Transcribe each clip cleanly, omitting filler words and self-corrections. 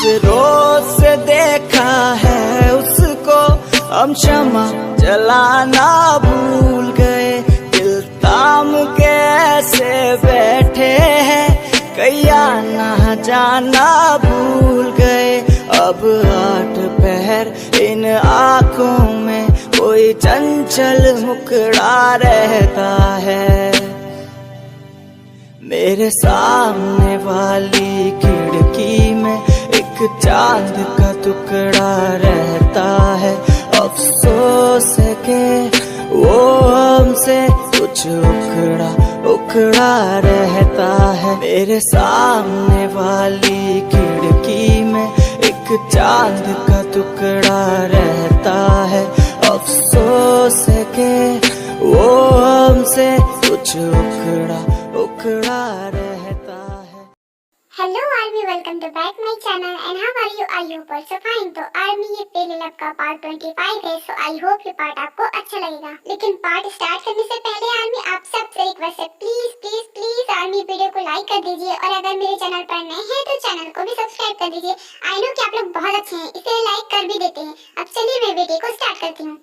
रोज से देखा है उसको, हम क्षमा जलाना भूल गए। दिल थाम के ऐसे बैठे हैं, कया ना जाना भूल गए। अब 8 पहर इन आँखों में कोई चंचल मुखड़ा रहता है। मेरे सामने वाली खिड़की में एक चांद का टुकड़ा रहता है। अफसोस है कि वो हमसे कुछ उखड़ा रहता है। मेरे सामने वाली खिड़की में एक चांद का टुकड़ा रहता है। अफसोस है कि वो हमसे कुछ उखड़ा रहता है। Hello army, welcome to back my channel and how are you? I hope also fine. तो आर्मी, ये पहले लब का पार्ट 25 है, सो आई होप ये पार्ट आपको अच्छा लगेगा। लेकिन पार्ट स्टार्ट करने से पहले आर्मी, आप सबसे रिक्वेस्ट है, please please please army, video को लाइक कर दीजिए और अगर मेरे चैनल पर नए हैं तो चैनल को भी सब्सक्राइब कर दीजिए। आई नो कि आप लोग बहुत अच्छे हैं, इसलिए लाइक कर भी देते हैं। अब चलिए मैं वीडियो को स्टार्ट करती हूँ।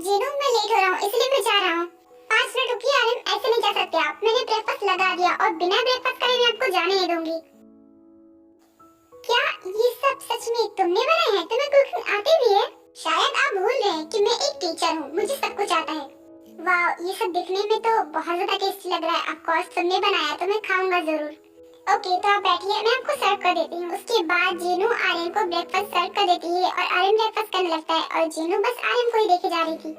जीनू, मैं लेट हो रहा हूँ इसलिए मैं जा रहा हूँ। 5 मिनट रुकिए आर्मी, ऐसे नहीं जा सकते आप। मैंने ब्रेकफास्ट लगा दिया और बिना ब्रेकफास्ट करे मैं आपको जाने नहीं दूंगी। क्या ये सब सच में तुमने बनाया है? तुम्हें कुकिंग आती भी है? शायद आप भूल रहे हैं कि मैं एक टीचर हूँ, मुझे सब कुछ आता है। वाह, ये सब दिखने में तो बहुत ज्यादा टेस्टी लग रहा है। ऑफ कोर्स तुमने बनाया तो मैं खाऊंगा जरूर। ओके, तो आप बैठिए, मैं आपको सर्व कर देती हूँ। उसके बाद जीनू आर्यन को ब्रेकफास्ट सर्व कर देती है और आर्यन ब्रेकफास्ट करने लगता है और जीनू बस आर्यन को ही देखे जा रही थी।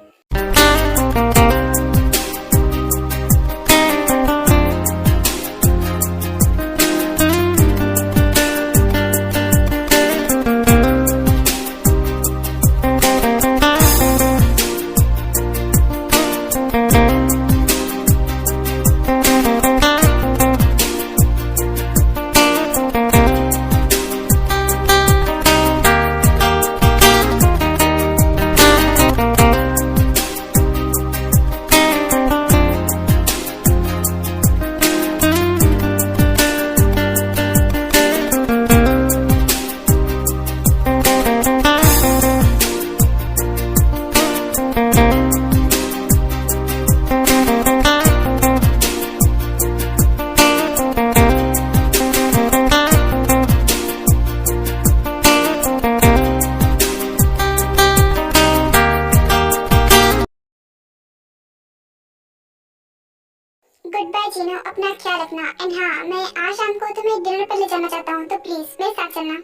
गुड बाय जीनू, अपना ख्याल रखना। एंड हाँ, मैं आज शाम को तुम्हें डिनर पर ले जाना चाहता हूँ, तो प्लीज मेरे साथ चलना।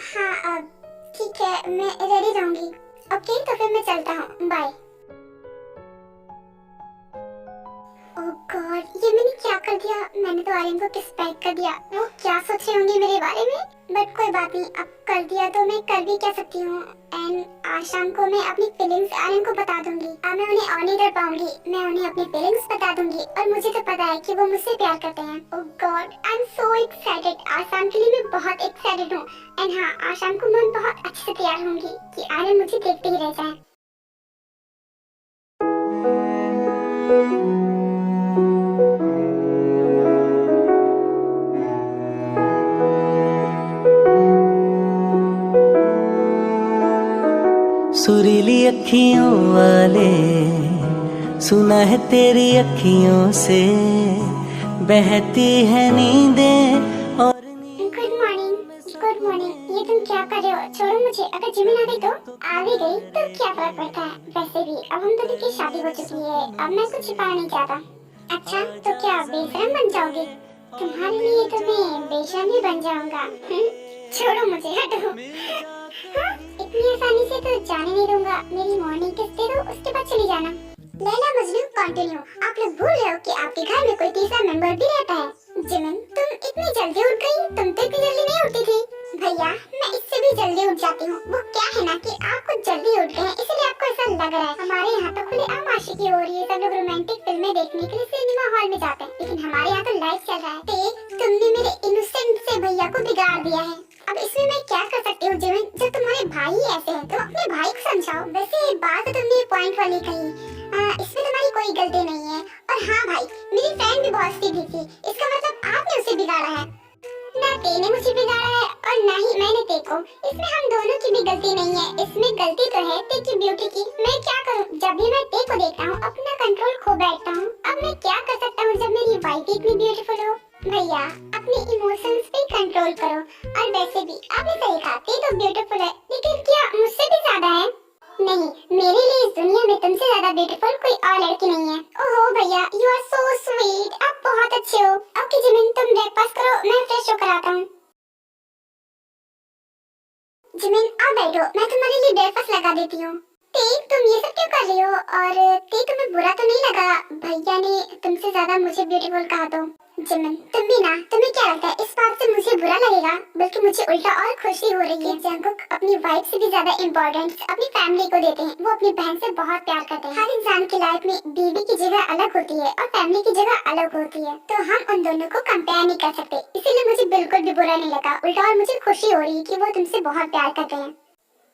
हाँ ठीक है, मैं रेडी रहूंगी। ओके, तो फिर मैं चलता हूँ, बाय। ओह गॉड, ये मैंने क्या कर दिया? मैंने तो आर्यन को किस पैक कर दिया। वो क्या सोच रहे होंगे मेरे बारे में? बट कोई बात नहीं, अब कर दिया तो मैं कर भी क्या सकती हूँ। एंड आज शाम को मैं अपनी फीलिंग्स आर्यन को बता दूंगी। अब मैं उन्हें और नहीं डर पाऊंगी, मैं उन्हें अपनी फीलिंग्स बता दूंगी और मुझे तो पता है कि वो मुझसे प्यार करते हैं। Oh God, I am so excited. आज शाम के लिए मैं बहुत एक्साइटेड हूँ। एंड हाँ, आज शाम को मैं बहुत अच्छे से तैयार होंगी कि आर्यन मुझे देखते ही रह जाए। सुरीली अखियों वाले, सुना है तेरी अखियों से बहती है नींदें और गुड मॉर्निंग, गुड मॉर्निंग। ये तुम क्या कर रहे हो? छोड़ो मुझे। अगर जिमिन आ गई तो आ भी गई तो क्या फर्क पड़ता है? वैसे भी अब हम दोनों की शादी हो चुकी है, अब मैं कुछ छिपाना नहीं चाहता। अच्छा, तो क्या बेशरम बन जाओगे? तुम्हारे लिए तो मैं बेशरम ही बन जाऊंगा। छोड़ो मुझे, हटो। हाँ, इतनी आसानी से तो जाने नहीं दूंगा। मेरी मॉर्निंग किस दे दो, उसके बाद चली जाना। लैला मजनू कंटिन्यू। आप लोग भूल रहे हो कि आपके घर में कोई तीसरा मेंबर भी रहता है। जिमिन, तुम इतनी जल्दी उठ गई? तुम तो इतनी जल्दी नहीं उठती थी। भैया, मैं इससे भी जल्दी उठ जाती हूँ। वो क्या है ना कि आप कुछ जल्दी उठ गए हैं, इसलिए आपको ऐसा लग रहा है। हमारे यहाँ तो खुलेआम आशिकी हो रही है। सब लोग रोमांटिक फिल्में देखने के लिए सिनेमा हॉल में जाते हैं, लेकिन हमारे यहाँ तो लाइव चल रहा है। देख, तुमने मेरे इनोसेंट से भैया को बिगाड़ दिया है। अब इसमें मैं क्या कर सकती हूँ जिमिन? जब तुम्हारे भाई ही ऐसे हैं तो अपने भाई को समझाओ। वैसे ये बात तो तुमने पॉइंट वाली कही, इसमें तुम्हारी कोई गलती नहीं है। और हाँ भाई, मेरी फ्रेंड भी बहुत सीधी थी, इसका मतलब आपने उसे बिगाड़ा है। तेने मुझे बिगाड़ा है और ना ही मैंने तेको। इसमें हम दोनों की भी गलती नहीं है, इसमें गलती तो है ते की ब्यूटी की। मैं क्या करूँ, जब भी मैं ते को देखता हूँ अपना कंट्रोल खो बैठता हूँ। अब मैं क्या कर सकता हूँ जब मेरी वाइफ इतनी ब्यूटीफुल हो। भैया अपने इमोशंस पे कंट्रोल करो। और वैसे भी आपने सही कहा, ते तो ब्यूटीफुल है, लेकिन क्या मुझसे भी ज्यादा है? नहीं, मेरे लिए इस दुनिया में तुमसे ज्यादा ब्यूटीफुल कोई और लड़की नहीं है। ओहो भैया, यू आर सो स्वीट, आप बहुत अच्छे हो। ओके जिमिन, तुम ब्रेकफास्ट करो, मैं फ्रेश होकर आता हूँ। जिमिन आप बैठो, मैं तुम्हारे लिए ब्रेकफास्ट लगा देती हूँ। ते तुम ये सब क्यों कर रही हो? और ते तुम्हें बुरा तो नहीं लगा भैया ने तुमसे ज्यादा मुझे ब्यूटीफुल कहा तो? जिमिन तुम भी ना, तुम्हें क्या लगता है इस बात से मुझे बुरा लगेगा? बल्कि मुझे उल्टा और खुशी हो रही है। जंगकुक अपनी वाइफ से भी ज्यादा इम्पोर्टेंस अपनी फैमिली को देते हैं। वो अपनी बहन से बहुत प्यार करते हैं। हर इंसान की लाइफ में बीवी की जगह अलग होती है और फैमिली की जगह अलग होती है, तो हम उन दोनों को कंपेयर नहीं कर सकते। इसीलिए मुझे बिल्कुल भी बुरा नहीं लगा, उल्टा और मुझे खुशी हो रही है कि वो तुमसे बहुत प्यार करते हैं।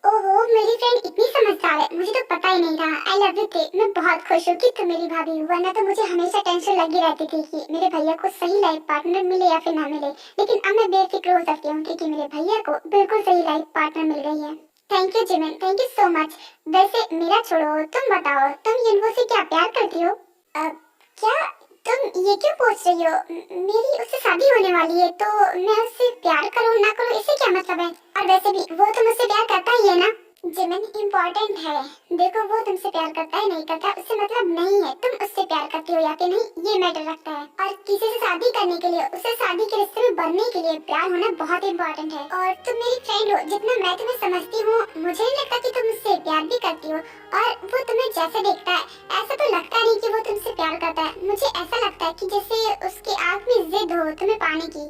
ओहो मेरी फ्रेंड इतनी समझदार है, मुझे तो पता ही नहीं था। आई लव यू ते, मैं बहुत खुश हूँ कि तुम मेरी भाभी हो, वरना तो मुझे हमेशा टेंशन लगी रहती थी कि मेरे भैया को सही लाइफ पार्टनर मिले या फिर ना मिले। लेकिन अब मैं बेफिक्र हो सकती हूँ क्योंकि मेरे भैया को बिल्कुल सही लाइफ पार्टनर मिल गई है। Thank you Jimin, thank you so much. वैसे मेरा छोड़ो, तुम बताओ तुम युनवो से क्या प्यार करती हो? क्या तुम ये क्यों पूछ रही हो? मेरी उससे शादी होने वाली है, तो मैं उससे प्यार करूँ ना करूँ इससे क्या मतलब है? और वैसे भी वो तो मुझसे प्यार करता ही है ना। जिमिन इम्पोर्टेंट है, देखो वो तुमसे प्यार करता है नहीं करता उससे मतलब नहीं है तुम उससे प्यार करती हो या फिर नहीं, ये मैटर रखता है। और किसी से शादी करने के लिए, उससे शादी के रिश्ते में बनने के लिए प्यार होना बहुत इम्पोर्टेंट है। और तुम मेरी फ्रेंड हो, जितना मैं तुम्हें समझती हूँ मुझे नहीं लगता कि तुम उससे प्यार भी करती हो। और वो तुम्हें जैसे देखता है ऐसा तो लगता नहीं कि वो तुमसे प्यार करता है। मुझे ऐसा लगता है कि जैसे उसकी आँख में जिद हो तुम्हें पाने की।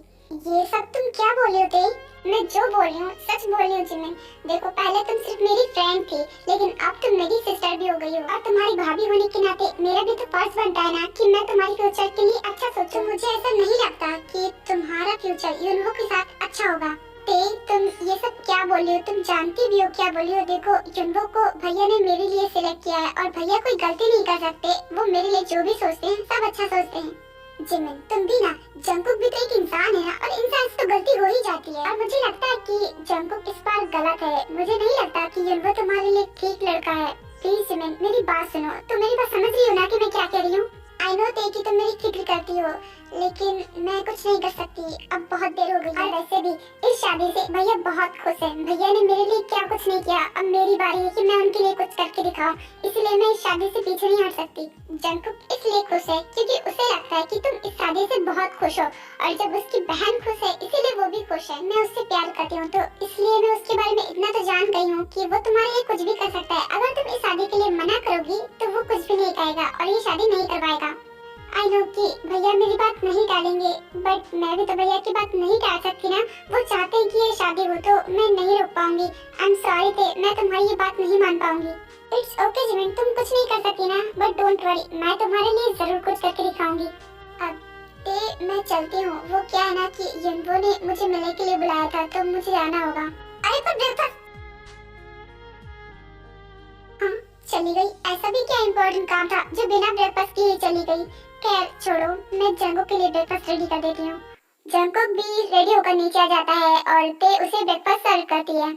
ये सब तुम क्या बोल रहे हो ते? मैं जो बोल रही हूँ सच बोल रही हूँ जिमिन। देखो पहले तुम सिर्फ मेरी फ्रेंड थी, लेकिन अब तुम मेरी सिस्टर भी हो गई हो। और तुम्हारी भाभी होने के नाते मेरा भी तो फर्ज बनता है ना कि मैं तुम्हारे फ्यूचर के लिए अच्छा सोचूं। मुझे ऐसा नहीं लगता कि तुम्हारा फ्यूचर युनवो के साथ अच्छा होगा। ते तुम ये सब क्या बोल रही हो? तुम जानती भी हो क्या बोल रही हो? देखो युनवो को भैया ने मेरे लिए सिलेक्ट किया है और भैया कोई गलती नहीं कर सकते। वो मेरे लिए जो भी सोचते हैं सब अच्छा सोचते हैं। जिमिन तुम भी ना, जंगकुक भी तो एक इंसान है ना, और इंसान से तो गलती हो ही जाती है। और मुझे लगता है कि जंगकुक इस बार गलत है। मुझे नहीं लगता कि युनवो तुम्हारे लिए ठीक लड़का है। प्लीज जिमिन मेरी बात सुनो, तुम मेरी बात समझ रही हो ना कि मैं क्या कह रही हूँ? आई नो ते कि तुम मेरी फिक्र करती हो, लेकिन मैं कुछ नहीं कर सकती, अब बहुत देर हो गई है। और वैसे भी इस शादी से भैया बहुत खुश है। भैया ने मेरे लिए क्या कुछ नहीं किया, अब मेरी बारी है कि मैं उनके लिए कुछ करके दिखाऊं। इसलिए मैं इस शादी से पीछे नहीं हट सकती। जंगकुक इसलिए खुश है क्योंकि उसे लगता है कि तुम इस शादी से बहुत खुश हो, और जब उसकी बहन खुश है इसीलिए वो भी खुश है। मैं उससे प्यार करती हूँ, तो इसलिए मैं उसके बारे में इतना तो जान गई हूँ कि वो तुम्हारे लिए कुछ भी कर सकता है। अगर तुम इस शादी के लिए मना करोगी तो वो कुछ भी नहीं कहेगा और ये शादी नहीं करवाएगा। आई नो कि भैया मेरी बात नहीं टालेंगे, बट मैं भी तो भैया की बात नहीं टाल सकती ना। वो चाहते हैं कि ये शादी हो तो मैं नहीं रोक पाऊंगी। आई एम सॉरी थे, मैं तुम्हारी ये बात नहीं मान पाऊंगी। इट्स ओके जिमिन, तुम कुछ नहीं कर सकती ना, बट डोंट वरी, मैं तुम्हारे लिए जरूर कुछ करके दिखाऊंगी। अब ते मैं चलती हूँ। वो क्या है ना कि युनवो ने मुझे मिलने के लिए बुलाया था तो मुझे जाना होगा। अरे पर ब्रेकफास्ट चली गई। ऐसा भी क्या इम्पोर्टेंट काम था जो बिना ब्रेकफास्ट किए चली गई? खैर छोड़ो, मैं जंगकुक के लिए ब्रेकफास्ट रेडी कर देती हूँ। जंगकुक भी रेडी होकर नीचे आ जाता है और ते उसे ब्रेकफास्ट सर्व करती है।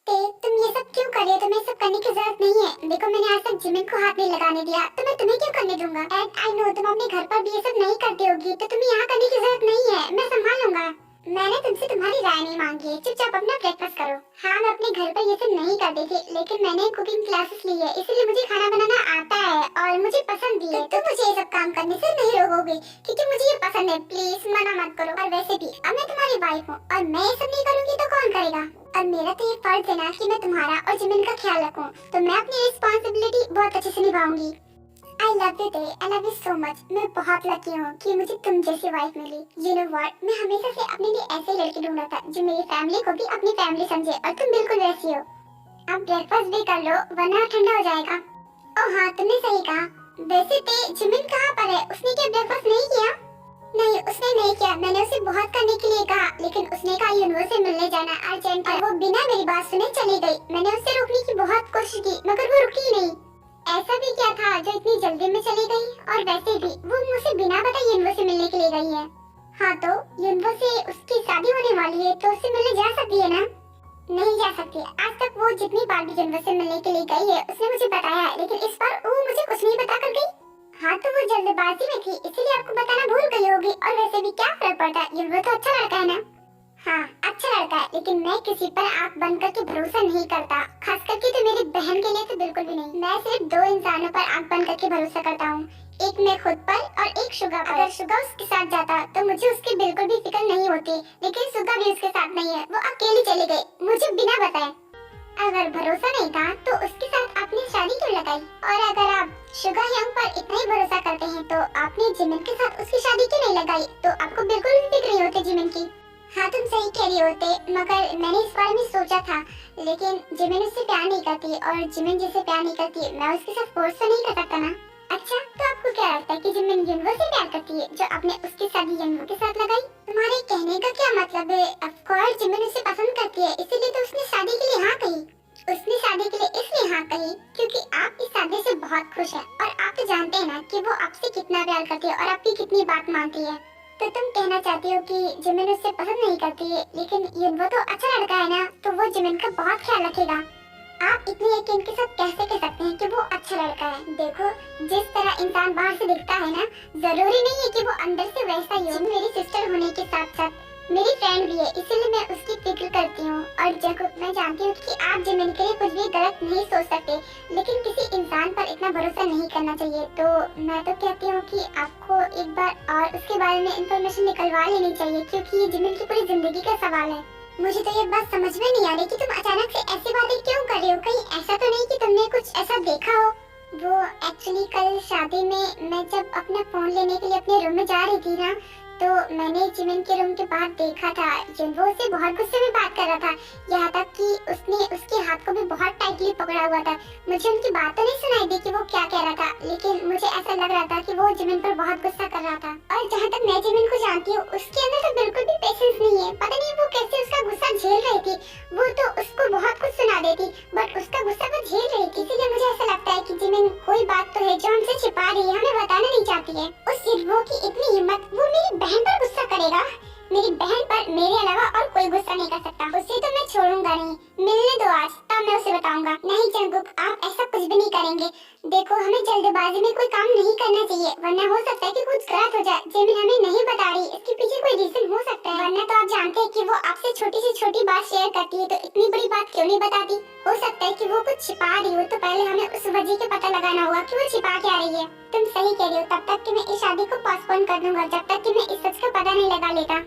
ते तुम ये सब क्यों कर रही हो? तुम्हें सब करने की जरूरत नहीं है। देखो मैंने आज तक जिमिन को हाथ नहीं लगाने दिया, तो मैं तुम्हें क्यों करने दूंगा? एंड आई नो तुम अपने घर पर भी ये सब नहीं करती होगी, तो तुम्हें यहाँ करने की जरूरत नहीं है, मैं संभाल लूंगा। मैंने तुमसे तुम्हारी राय नहीं मांगी है, चुपचाप अपना ब्रेकफास्ट करो। हाँ मैं अपने घर पर ये सब नहीं करती थी, लेकिन मैंने कुकिंग क्लासेस ली है, इसलिए मुझे खाना बनाना आता है और मुझे पसंद भी है। तो मुझे ये सब काम करने से नहीं रोकोगे क्योंकि मुझे ये पसंद है। प्लीज मना मत करो। और वैसे भी अब मैं तुम्हारी वाइफ हूँ और मैं ये सब नहीं करूँगी तो कौन करेगा? और मेरा तो ये फर्ज है ना कि मैं तुम्हारा और जिमिन का ख्याल रखूं, तो मैं अपनी रिस्पॉन्सिबिलिटी बहुत अच्छे से निभाऊंगी। I love you day, I love you so much। मैं बहुत लकी हूँ कि मुझे तुम जैसी वाइफ मिली। You know what? मैं हमेशा से अपने लिए ऐसी लड़की ढूंढ रहा था जो मेरी फैमिली को भी अपनी फैमिली समझे, और तुम बिल्कुल वैसी हो। अब ब्रेकफास्ट भी कर लो वरना ठंडा हो जाएगा। ओह हाँ तुमने सही कहा। वैसे ते जिमिन कहाँ पर है? उसने क्या ब्रेकफास्ट नहीं किया? नहीं उसने नहीं किया, मैंने उसे बहुत करने के लिए कहा, लेकिन उसने कहा युनवो से मिलने जाना अर्जेंट है। वो बिना मेरी बात सुने चली गई। मैंने उसे रोकने की बहुत कोशिश की मगर वो रुकी नहीं। ऐसा भी क्या था जो इतनी जल्दी में चली गई? और वैसे भी वो मुझसे बिना बताए युनवो से मिलने के लिए गई है। हाँ तो युनवो से उसकी शादी होने वाली है तो उससे मिलने जा सकती है ना? नहीं जा सकती। आज तक वो जितनी बार भी युनवो से मिलने के लिए गई है उसने मुझे बताया है, लेकिन इस बार वो मुझे कुछ नहीं बता कर गई। हाँ तो वो जल्दबाजी में थी इसीलिए आपको बताना भूल गई होगी, और वैसे भी क्या फर्क पड़ता है, युनवो तो अच्छा लड़का है ना। हाँ अच्छा लड़का है, लेकिन मैं किसी पर आंख बंद करके भरोसा नहीं करता, खास करके तो मेरी बहन के लिए तो बिल्कुल भी नहीं। मैं सिर्फ दो इंसानों पर आंख बंद करके भरोसा करता हूँ, एक मैं खुद पर और एक शुगा पर। अगर शुगा उसके साथ जाता तो मुझे उसकी बिल्कुल भी फिक्र नहीं होती, लेकिन शुगा भी उसके साथ नहीं है, वो अकेली चली गई मुझे बिना बताए। अगर भरोसा नहीं था तो उसके साथ आपने शादी क्यों लगाई? और अगर आप शुगा यंग पर इतना ही भरोसा करते हैं तो आपने जिमिन के साथ उसकी शादी क्यों नहीं लगाई? तो आपको बिल्कुल भी फिक्र नहीं होती जिमिन की। हाँ तुम सही कह रही होते, मगर मैंने इस बारे में सोचा था, लेकिन जिमिन उससे प्यार नहीं करती और जिमिन जिसे प्यार नहीं करती मैं उसके साथ फोर्स तो नहीं कर सकता ना। अच्छा तो आपको क्या लगता है कि जिमिन युनवो से प्यार करती है जो आपने उसकी शादी युनवो के साथ लगाई? तुम्हारे कहने का क्या मतलब है? ऑफ कोर्स जिमिन उसे पसंद करती है, इसीलिए तो उसने शादी के लिए हाँ कही। उसने शादी के लिए इसलिए हाँ कही क्योंकि आप इस शादी से बहुत खुश हैं, और आप तो जानते हैं ना कि वो आपसे कितना प्यार करती है और आपकी कितनी बात मानती है। तो तुम कहना चाहती हो कि जिमिन उससे पसंद नहीं करती है, लेकिन युनवो तो अच्छा लड़का है ना, तो वो जिमिन का बहुत ख्याल रखेगा। आप इतने यकीन के साथ कैसे कह सकते हैं कि वो अच्छा लड़का है? देखो जिस तरह इंसान बाहर से दिखता है ना, जरूरी नहीं है कि वो अंदर से वैसा ही हो। मेरी सिस्टर होने के साथ साथ मेरी फ्रेंड भी है, इसीलिए मैं उसकी फिक्र करती हूँ। और जैकब मैं जानती हूँ कि आप जिमिन के लिए कुछ भी गलत नहीं सोच सकते, लेकिन किसी इंसान पर इतना भरोसा नहीं करना चाहिए। तो मैं तो कहती हूँ कि आपको एक बार और उसके बारे में इंफॉर्मेशन निकलवा लेनी चाहिए, क्योंकि ये जिमिन की पूरी जिंदगी का सवाल है। मुझे तो ये बात समझ में नहीं आ रही कि तुम अचानक से ऐसी बातें क्यों कर रही हो। कहीं ऐसा तो नहीं कि तुमने कुछ ऐसा देखा हो? वो एक्चुअली कल शादी में मैं जब अपना फोन लेने के लिए अपने रूम में जा रही थी ना, तो मैंने जिमिन के रूम के बाहर देखा था युनवो से बहुत गुस्से में बात कर रहा था, यहाँ तक कि उसने उसके हाथ को भी बहुत टाइटली पकड़ा हुआ था। मुझे उनकी बात तो नहीं सुनाई दी कि वो क्या कह रहा था, लेकिन मुझे ऐसा लग रहा था कि वो जिमिन पर बहुत गुस्सा कर रहा था। और जहाँ तक मैं जिमिन को जानती हूँ उसके अंदर तो बिल्कुल भी पेशेंस नहीं है। पता नहीं वो कैसे उसका गुस्सा झेल रही थी। वो तो उसको बहुत कुछ सुना देती, बट उसका गुस्सा वो झेल रही थी। इसीलिए मुझे ऐसा लगता है कि जिमिन कोई बात तो है जो हमसे छिपा रही है, हमें बताना नहीं चाहती है। उस युनवो की इतनी हिम्मत, वो मेरी बहन पर गुस्सा करेगा? मेरी बहन पर मेरे अलावा और कोई गुस्सा नहीं कर सकता। उसे तो मैं छोड़ूंगा नहीं, मिलने दो आज, तब मैं उसे बताऊंगा। नहीं जंगकुक, आप ऐसा कुछ भी नहीं करेंगे। देखो हमें जल्दबाजी में कोई काम नहीं करना चाहिए, वरना हो सकता है कि कुछ गलत हो जाए। जिमिन हमें नहीं बता रही, इसके पीछे कोई रीजन हो सकता है, वरना तो आप जानते हैं कि वो आपसे छोटी से छोटी बात शेयर करती है, तो इतनी बड़ी बात क्यों नहीं बताती? हो सकता है कि वो कुछ छिपा रही हो, तो पहले हमें उस वजह का पता लगाना होगा कि वो छिपा क्या रही है। तुम सही कह रही हो, तब तक कि मैं इस शादी को पोस्टपोन कर दूंगा, जब तक कि मैं इस सच का पता नहीं लगा लेता।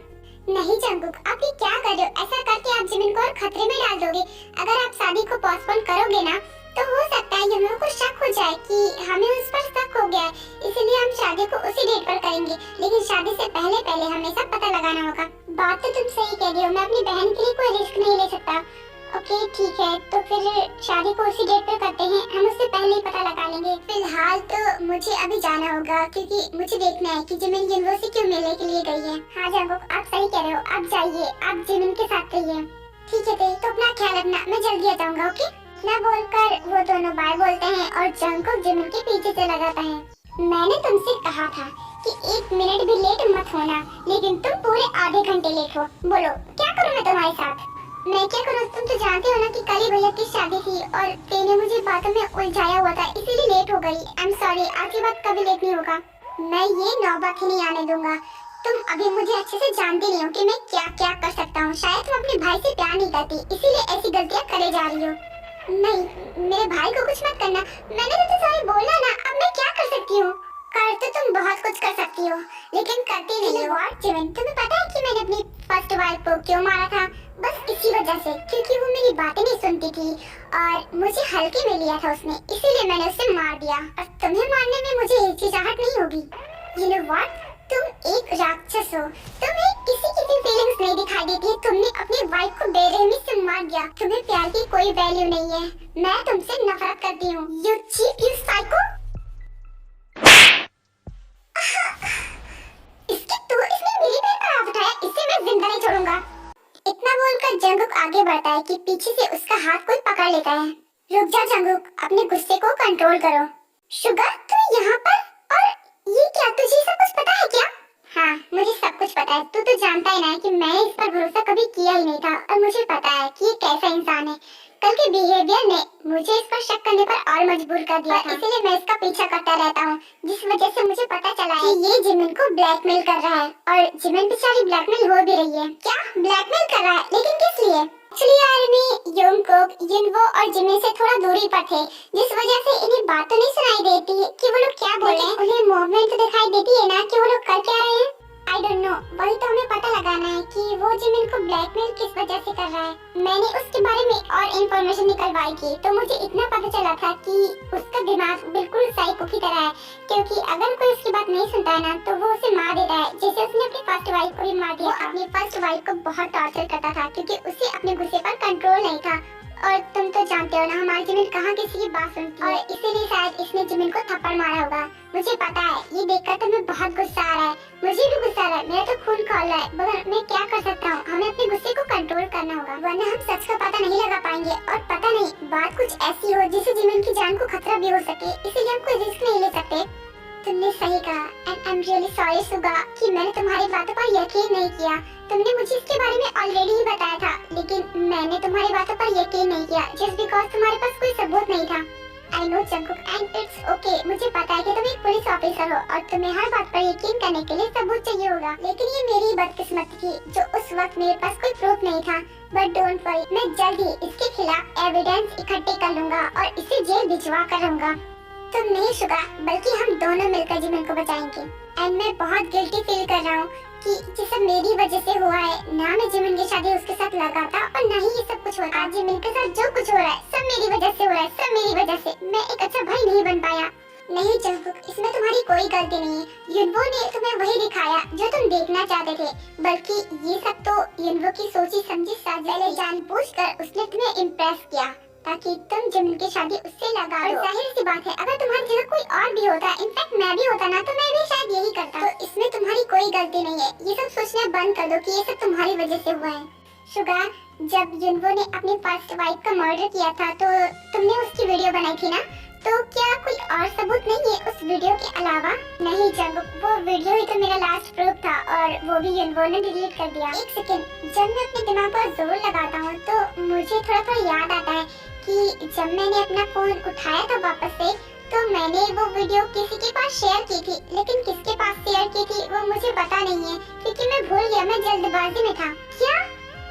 नहीं जंगकुक, आप ये क्या कर रहे हो? ऐसा करके आप जिमिन को और खतरे में डाल दोगे। अगर आप शादी को पोस्टपोन करोगे ना, तो हो सकता है युनवो को शक हो जाए कि हमें उस पर शक हो गया है, इसीलिए हम शादी को उसी डेट पर करेंगे। लेकिन शादी से पहले हमें सब पता लगाना होगा। बात तो तुम सही कह रही हो, मैं अपनी बहन के लिए कोई रिस्क नहीं ले सकता। ओके ठीक है, तो फिर शादी को उसी डेट पर करते हैं, हम उससे पहले ही पता लगा लेंगे। फिलहाल तो मुझे अभी जाना होगा, क्योंकि मुझे देखना है कि जिमिन युनवो से क्यों मिलने के लिए गई है। हाँ जंगकुक, आप सही कह रहे हो, आप जाइए, आप जिमिन के साथ रहिए। ठीक है तो अपना ख्याल रखना, मैं जल्दी आ जाऊंगा। ओके ना बोलकर वो दोनों बाय बोलते हैं और जंगकुक जिमिन के पीछे चला जाता है। मैंने तुमसे कहा था कि 1 मिनट भी लेट मत होना, लेकिन तुम पूरे आधे घंटे लेट हो। बोलो क्या करूँ मैं तुम्हारे साथ? मैं क्या करूँ? तुम तो जानते हो ना कि कल ही भैया की शादी थी और तेने मुझे बातों में उलझाया हुआ था, इसीलिए लेट हो गई। आई एम सॉरी, आगे बात कभी लेट नहीं होगा। मैं ये नौबत ही नहीं आने दूंगा। तुम अभी मुझे अच्छे से जानती नहीं हो कि मैं क्या क्या कर सकता हूँ। शायद तुम अपने भाई से प्यार नहीं करती, इसीलिए ऐसी गलतियाँ करे जा रही हो। नहीं, मेरे भाई को कुछ मत करना, मैंने तो सॉरी बोला ना। अब मैं क्या कर सकती हूँ? कर तो तुम बहुत कुछ कर सकती हो, लेकिन करती नहीं हो। जिमिन, तुम्हें पता है कि मैंने अपनी फर्स्ट वाइफ को क्यों मारा था? बस इसी वजह से, क्योंकि वो मेरी बातें नहीं सुनती थी और मुझे हल्के में लिया था उसने, इसीलिए मैंने उसे मार दिया। और तुम्हें मारने में मुझे हिचकिचाहट नहीं होगी। You know what? तुम एक राक्षस हो, तुम्हें किसी की भी फीलिंग्स नहीं दिखाई देती। तुमने अपनी वाइफ को बेरहमी से मार दिया। तुम्हें प्यार की कोई वैल्यू नहीं है। मैं तुमसे नफरत करती हूँ। You cheat, you psycho! इसने मेरी बहन पर हाथ उठाया, इसे मैं जिंदा नहीं छोड़ूंगा। इतना बोलकर जंगकुक आगे बढ़ता है कि पीछे से उसका हाथ कोई पकड़ लेता है। रुक जा जंगकुक, अपने गुस्से को कंट्रोल करो। शुगा, तू यहाँ पर? और ये क्या, तुझे सब कुछ पता है क्या? हाँ, मुझे सब कुछ पता है, तू तो जानता है ना कि मैंने इस पर भरोसा कभी किया ही नहीं था और मुझे पता है कि ये कैसा इंसान है। कल के बिहेवियर ने मुझे इस पर शक करने पर और मजबूर कर दिया था, इसीलिए मैं इसका पीछा करता रहता हूँ, जिस वजह से मुझे पता चला है कि ये जिमिन को ब्लैकमेल कर रहा है और जिमिन बेचारी ब्लैकमेल हो भी रही है। क्या ब्लैकमेल कर रहा है? लेकिन किस लिए? एक्चुअली आर्मी योंगकोक, यिनवो और जिमिन से थोड़ा दूरी पर थे, जिस वजह से इन्हें बात तो नहीं सुनाई देती कि वो लोग क्या बोल रहे हैं, उन्हें मूवमेंट तो दिखाई देती है ना कि वो लोग कर क्या रहे हैं। आई डोंट नो, वही तो हमें पता लगाना है कि वो जिमिन को ब्लैकमेल किस वजह से कर रहा है। मैंने उसके बारे में और इंफॉर्मेशन निकलवाई थी तो मुझे इतना पता चला था कि उसका दिमाग बिल्कुल साइको की तरह है, क्योंकि अगर कोई उसकी बात नहीं सुनता है ना तो वो उसे मार देता है, जैसे उसने अपनी फर्स्ट वाइफ को भी मार दिया था। अपनी फर्स्ट वाइफ को बहुत टॉर्चर करता था क्योंकि उसे अपने गुस्से पर कंट्रोल नहीं था, और तुम तो जानते हो ना हमारी जिमिन कहाँ किसी की बात सुनती है, और इसीलिए शायद इसने जिमिन को थप्पड़ मारा होगा। मुझे पता है, ये देखकर तुम्हें बहुत गुस्सा आ रहा है, मुझे भी गुस्सा आ रहा है, मेरा तो खून खौल रहा है, मगर मैं क्या कर सकता हूँ, हमें अपने गुस्से को कंट्रोल करना होगा, वरना हम सच का पता नहीं लगा पाएंगे। और पता नहीं बात कुछ ऐसी हो जिससे जिमिन की जान को खतरा भी हो सके, इसीलिए हम कोई रिस्क नहीं ले सकते। तुमने सही कहा and I am really sorry Suga कि मैंने तुम्हारी बातों पर यकीन नहीं किया। तुमने मुझे इसके बारे में ऑलरेडी ही बताया था, लेकिन मैंने तुम्हारी बातों पर यकीन नहीं किया जस्ट बिकॉज तुम्हारे पास कोई सबूत नहीं था। I know Jungkook and it's okay, मुझे पता है कि तुम एक पुलिस ऑफिसर हो और तुम्हें हर बात पर यकीन करने के लिए सबूत चाहिए होगा, लेकिन ये मेरी बदकिस्मती थी जो उस वक्त मेरे पास कोई प्रूफ नहीं था। बट डोंट वरी, मैं जल्द ही इसके खिलाफ एविडेंस इकट्ठे कर लूंगा और इसे जेल भिजवा कर रहूंगा। तुम नहीं शुगा, बल्कि हम दोनों मिलकर जिमिन को बचाएंगे। एंड मैं बहुत गिल्टी फील कर रहा हूँ कि ये सब मेरी वजह से हुआ है, ना मैं जिमिन की शादी उसके साथ लगा था और ना ही ये सब कुछ होता। जिमिन के साथ जो कुछ हो रहा है सब मेरी वजह से हो रहा है, सब मेरी वजह से। मैं एक अच्छा भाई नहीं बन पाया। नहीं जंगकुक, इसमें तुम्हारी कोई गलती नहीं है। युनवो ने तुम्हें वही दिखाया जो तुम देखना चाहते थे, बल्कि ये सब तो युनवो की सोची समझी साजिश, जानबूझकर उसने तुम्हें इम्प्रेस किया ताकि तुम जिमिन की शादी उससे लगा दो। जाहिर सी बात है, अगर तुम्हारी जगह कोई और भी होता, इनफैक्ट मैं भी होता ना, तो मैं भी शायद यही करता। तो इसमें तुम्हारी कोई गलती नहीं है। ये सब सोचना बंद कर दो कि ये सब तुम्हारी वजह से हुआ है। शुगा, जब युनवो ने अपनी फर्स्ट वाइफ का मर्डर किया था तो तुमने उसकी वीडियो बनाई थी ना, तो क्या कोई और सबूत नहीं है उस वीडियो के अलावा? नहीं जंगकुक, वो वीडियो ही तो मेरा लास्ट प्रूफ था और वो भी युनवो ने डिलीट कर दिया। एक सेकंड, जब मैं अपने दिमाग पर जोर लगाता हूँ तो मुझे थोड़ा थोड़ा याद आता है कि जब मैंने अपना फोन उठाया था वापस से, तो मैंने वो वीडियो किसी के पास शेयर की थी, लेकिन किसके पास शेयर की थी वो मुझे पता नहीं है क्योंकि मैं भूल गया, मैं जल्दबाजी में था। क्या?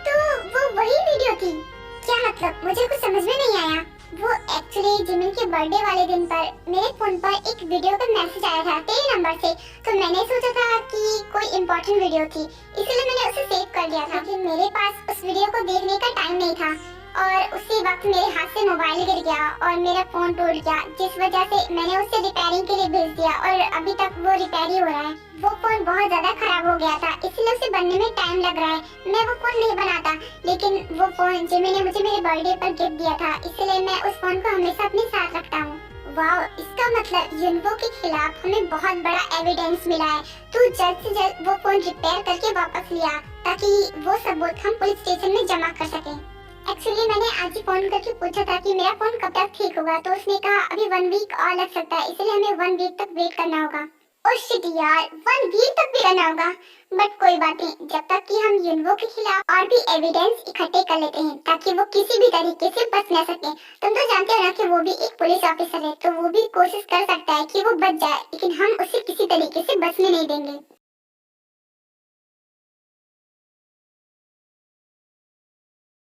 तो वो वही वीडियो थी? क्या मतलब? मुझे कुछ समझ में नहीं आया। वो एक्चुअली जिमिन के बर्थडे वाले दिन पर मेरे फोन पर एक वीडियो का मैसेज आया था तेरे नंबर से, तो मैंने सोचा था कि कोई इम्पोर्टेंट वीडियो थी, इसलिए मैंने उसे सेव कर लिया था। लेकिन मेरे पास उस वीडियो को देखने का टाइम नहीं था और उसी वक्त मेरे हाथ से मोबाइल गिर गया और मेरा फोन टूट गया, जिस वजह से मैंने उसे रिपेयरिंग के लिए भेज दिया और अभी तक वो रिपेयर ही हो रहा है। वो फोन बहुत ज्यादा खराब हो गया था, इसलिए उसे बनने में टाइम लग रहा है। मैं वो फोन नहीं बनाता, लेकिन वो फोन जिमिन ने मुझे मेरे बर्थडे पर गिफ्ट दिया था, इसलिए मैं उस फोन को हमेशा अपने साथ रखता हूँ। वाओ, इसका मतलब युनवो के खिलाफ हमें बहुत बड़ा एविडेंस मिला है। तू जल्द से जल्द वो फोन रिपेयर करके वापस लिया ताकि वो सबूत हम पुलिस स्टेशन में जमा कर सकें। एक्चुअली मैंने आज ही फोन करके पूछा था कि मेरा फोन कब तक ठीक होगा, तो उसने कहा अभी 1 वीक और लग सकता है, इसलिए हमें 1 वीक तक वेट करना होगा। ओह शिट यार, 1 वीक तक वेट करना होगा। बट कोई बात नहीं, जब तक कि हम युनवो के खिलाफ और भी एविडेंस इकट्ठे कर लेते हैं ताकि वो किसी भी तरीके से बच न सके। तुम तो जानते हो ना कि वो भी एक पुलिस ऑफिसर है, तो वो भी कोशिश कर सकता है कि वो बच जाए, लेकिन हम उसे किसी तरीके से बचने नहीं देंगे।